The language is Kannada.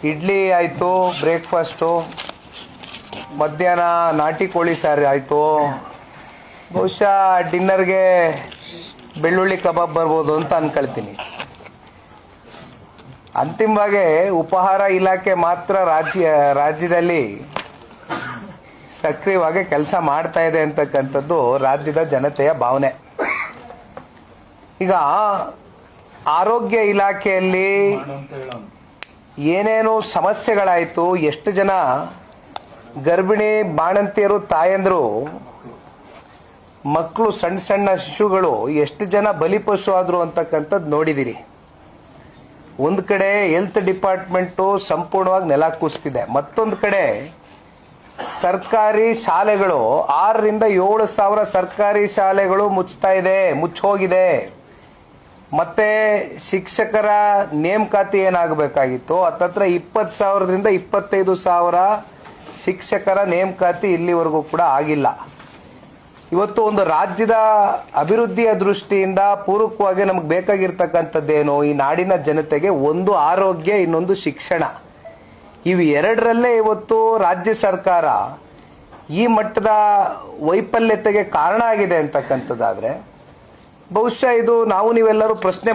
ಇಡ್ಲಿ ಆಯಿತು, ಬ್ರೇಕ್ಫಾಸ್ಟು, ಮಧ್ಯಾಹ್ನ ನಾಟಿ ಕೋಳಿ ಸಾರು ಆಯಿತು, ಬಹುಶಃ ಡಿನ್ನರ್ಗೆ ಬೆಳ್ಳುಳ್ಳಿ ಕಬಾಬ್ ಬರ್ಬೋದು ಅಂತ ಅನ್ಕೊಳ್ತೀನಿ. ಅಂತಿಮವಾಗಿ ಉಪಹಾರ ಇಲಾಖೆ ಮಾತ್ರ ರಾಜ್ಯದಲ್ಲಿ ಸಕ್ರಿಯವಾಗಿ ಕೆಲಸ ಮಾಡ್ತಾ ಇದೆ ಅಂತಕ್ಕಂಥದ್ದು ರಾಜ್ಯದ ಜನತೆಯ ಭಾವನೆ. ಈಗ ಆರೋಗ್ಯ ಇಲಾಖೆಯಲ್ಲಿ ಏನೇನು ಸಮಸ್ಯೆಗಳಾಯಿತು, ಎಷ್ಟು ಜನ ಗರ್ಭಿಣಿ ಬಾಣಂತಿಯರು, ತಾಯಂದರು, ಮಕ್ಕಳು, ಸಣ್ಣ ಸಣ್ಣ ಶಿಶುಗಳು ಎಷ್ಟು ಜನ ಬಲಿಪಶು ಆದ್ರು ಅಂತಕ್ಕಂಥದ್ದು ನೋಡಿದಿರಿ. ಒಂದು ಕಡೆ ಹೆಲ್ತ್ ಡಿಪಾರ್ಟ್ಮೆಂಟು ಸಂಪೂರ್ಣವಾಗಿ ನೆಲ ಕೂಸ್ತಿದೆ, ಮತ್ತೊಂದು ಕಡೆ ಸರ್ಕಾರಿ ಶಾಲೆಗಳು 6 ರಿಂದ 7 ಸಾವಿರ ಸರ್ಕಾರಿ ಶಾಲೆಗಳು ಮುಚ್ಚೋಗಿದೆ. ಮತ್ತೆ ಶಿಕ್ಷಕರ ನೇಮಕಾತಿ ಏನಾಗಬೇಕಾಗಿತ್ತು, ಹತ್ತತ್ರ 20,000ರಿಂದ 25,000 ಶಿಕ್ಷಕರ ನೇಮಕಾತಿ ಇಲ್ಲಿವರೆಗೂ ಕೂಡ ಆಗಿಲ್ಲ. ಇವತ್ತು ಒಂದು ರಾಜ್ಯದ ಅಭಿವೃದ್ಧಿಯ ದೃಷ್ಟಿಯಿಂದ ಪೂರಕವಾಗಿ ನಮಗೆ ಬೇಕಾಗಿರ್ತಕ್ಕಂಥದ್ದೇನು, ಈ ನಾಡಿನ ಜನತೆಗೆ ಒಂದು ಆರೋಗ್ಯ, ಇನ್ನೊಂದು ಶಿಕ್ಷಣ. ಇವು ಎರಡರಲ್ಲೇ ಇವತ್ತು ರಾಜ್ಯ ಸರ್ಕಾರ ಈ ಮಟ್ಟದ ವೈಫಲ್ಯತೆಗೆ ಕಾರಣ ಆಗಿದೆ ಅಂತಕ್ಕಂಥದ್ದಾದ್ರೆ ಬಹುಶಃ ಇದು ನಾವು ನೀವೆಲ್ಲರೂ ಪ್ರಶ್ನೆ